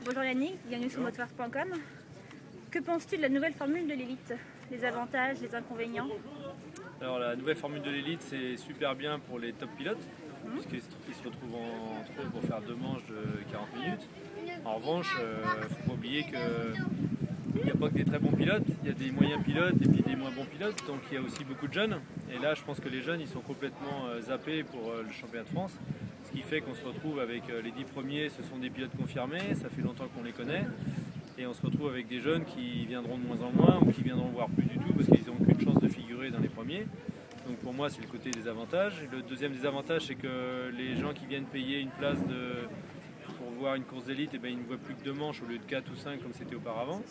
Bonjour Yannick, bienvenue sur motorsport.com. Que penses-tu de la nouvelle formule de l'élite? Les avantages, les inconvénients? Alors la nouvelle formule de l'élite, c'est super bien pour les top pilotes, puisqu'ils se retrouvent entre eux pour faire 2 manches de 40 minutes. En revanche, il ne faut pas oublier qu'il n'y a pas que des très bons pilotes, il y a des moyens pilotes et puis des moins bons pilotes, donc il y a aussi beaucoup de jeunes. Et là, je pense que les jeunes, ils sont complètement zappés pour le championnat de France, ce qui fait qu'on se retrouve avec les 10 premiers, ce sont des pilotes confirmés, ça fait longtemps qu'on les connaît. Et on se retrouve avec des jeunes qui viendront de moins en moins ou qui viendront voir plus du tout parce qu'ils n'ont aucune chance de figurer dans les premiers. Donc pour moi, c'est le côté des avantages. Le deuxième désavantage, c'est que les gens qui viennent payer une place pour voir une course d'élite, eh ben, ils ne voient plus que 2 manches au lieu de 4 ou 5 comme c'était auparavant.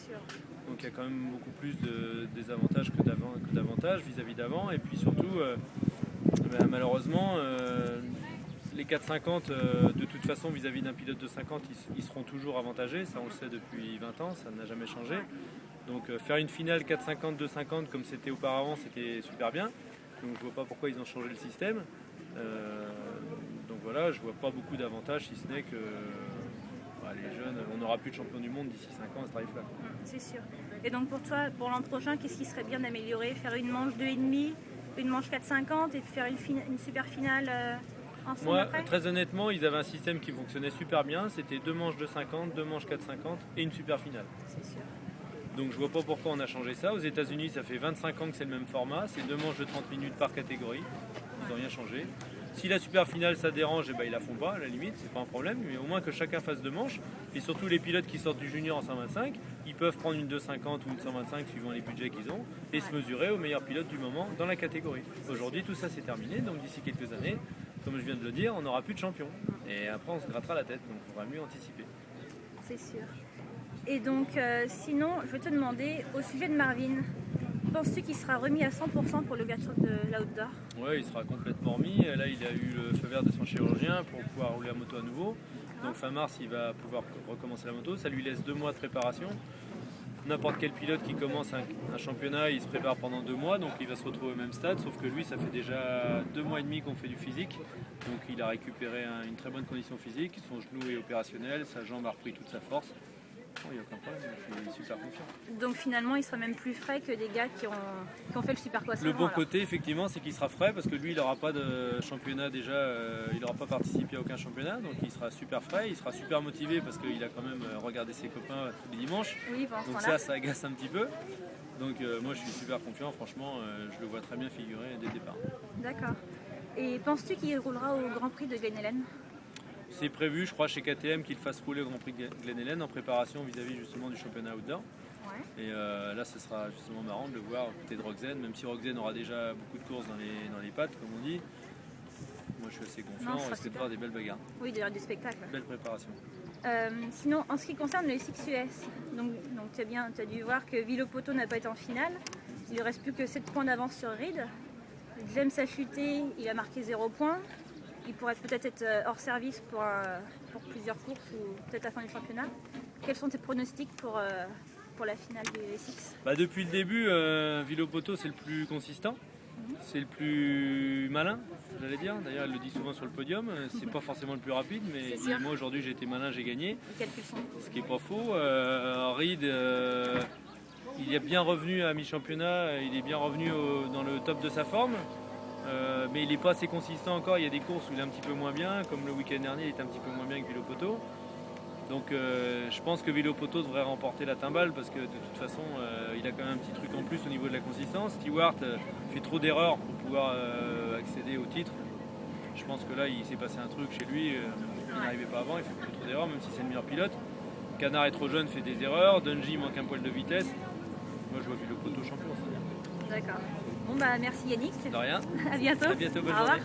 Donc il y a quand même beaucoup plus de désavantages que d'avantages vis-à-vis d'avant. Et puis surtout, malheureusement, les 4,50 de toute façon vis-à-vis d'un pilote de 50 ils seront toujours avantagés, ça on le sait depuis 20 ans, ça n'a jamais changé. Donc faire une finale 4,50, 2,50 comme c'était auparavant, c'était super bien. Donc je vois pas pourquoi ils ont changé le système. Donc voilà, je vois pas beaucoup d'avantages si ce n'est que les jeunes, on n'aura plus de champion du monde d'ici 5 ans à ce tarif-là. C'est sûr. Et donc pour toi, pour l'an prochain, qu'est-ce qui serait bien d'améliorer? Faire une manche 2,5, une manche 4,50 et faire une super finale Moi, après? très honnêtement, ils avaient un système qui fonctionnait super bien. C'était 2 manches de 50, 2 manches 4,50 et une super finale. C'est sûr. Donc je vois pas pourquoi on a changé ça. Aux États-Unis, ça fait 25 ans que c'est le même format. C'est 2 manches de 30 minutes par catégorie. Ils n'ont rien changé. Si la super finale ça dérange, ils la font pas à la limite, c'est pas un problème. Mais au moins que chacun fasse 2 manches. Et surtout les pilotes qui sortent du junior en 125, ils peuvent prendre une 2,50 ou une 125 suivant les budgets qu'ils ont et se mesurer aux meilleurs pilotes du moment dans la catégorie. Aujourd'hui, tout ça c'est terminé. Donc d'ici quelques années, comme je viens de le dire, on n'aura plus de champion. Et après, on se grattera la tête, donc il faudra mieux anticiper. C'est sûr. Et donc, sinon, je vais te demander, au sujet de Marvin, penses-tu qu'il sera remis à 100% pour l'ouverture de l'outdoor? Oui, il sera complètement remis. Là, il a eu le feu vert de son chirurgien pour pouvoir rouler la moto à nouveau. Donc fin mars, il va pouvoir recommencer la moto. Ça lui laisse 2 mois de préparation. N'importe quel pilote qui commence un championnat, il se prépare pendant 2 mois, donc il va se retrouver au même stade, sauf que lui, ça fait déjà 2 mois et demi qu'on fait du physique, donc il a récupéré une très bonne condition physique, son genou est opérationnel, sa jambe a repris toute sa force. Il n'y a aucun problème, je suis super confiant. Donc finalement, il sera même plus frais que des gars qui ont fait le super poisson. Le bon côté, effectivement, c'est qu'il sera frais parce que lui, il n'aura pas de championnat déjà, il n'aura pas participé à aucun championnat, donc il sera super frais, il sera super motivé parce qu'il a quand même regardé ses copains tous les dimanches. Oui, donc ça agace un petit peu. Donc moi, je suis super confiant, franchement, je le vois très bien figurer dès le départ. D'accord. Et penses-tu qu'il roulera au Grand Prix de Glen Helen? C'est prévu, je crois, chez KTM qu'il fasse rouler au Grand Prix de Glen Helen en préparation vis-à-vis justement du championnat outdoor. Ouais. Et là, ce sera justement marrant de le voir aux côtés de Roxen, même si Roxen aura déjà beaucoup de courses dans les pattes, comme on dit. Moi, je suis assez confiant, on risque de voir des belles bagarres. Oui, d'ailleurs, du spectacle. Belle préparation. Sinon, en ce qui concerne le SXUS, donc tu as dû voir que Villopoto n'a pas été en finale. Il ne reste plus que 7 points d'avance sur Reed. James a chuté, il a marqué 0 points. Il pourrait peut-être être hors service pour plusieurs courses ou peut-être la fin du championnat. Quels sont tes pronostics pour la finale du SX? Depuis le début, Villopoto c'est le plus consistant, c'est le plus malin, j'allais dire. D'ailleurs, elle le dit souvent sur le podium. C'est pas forcément le plus rapide, mais moi aujourd'hui j'ai été malin, j'ai gagné. Ce qui est pas faux. Reed, il est bien revenu à mi-championnat, il est bien revenu dans le top de sa forme. Mais il n'est pas assez consistant encore, il y a des courses où il est un petit peu moins bien, comme le week-end dernier il était un petit peu moins bien que Villopoto. Donc je pense que Villopoto devrait remporter la timbale parce que de toute façon il a quand même un petit truc en plus au niveau de la consistance. Stewart fait trop d'erreurs pour pouvoir accéder au titre. Je pense que là il s'est passé un truc chez lui, il n'arrivait pas avant, il fait beaucoup trop d'erreurs même si c'est le meilleur pilote. Canard est trop jeune, fait des erreurs, Dungey manque un poil de vitesse. Moi je vois Villopoto champion. D'accord. Bon merci Yannick. De rien. À bientôt. À bientôt, bonne journée.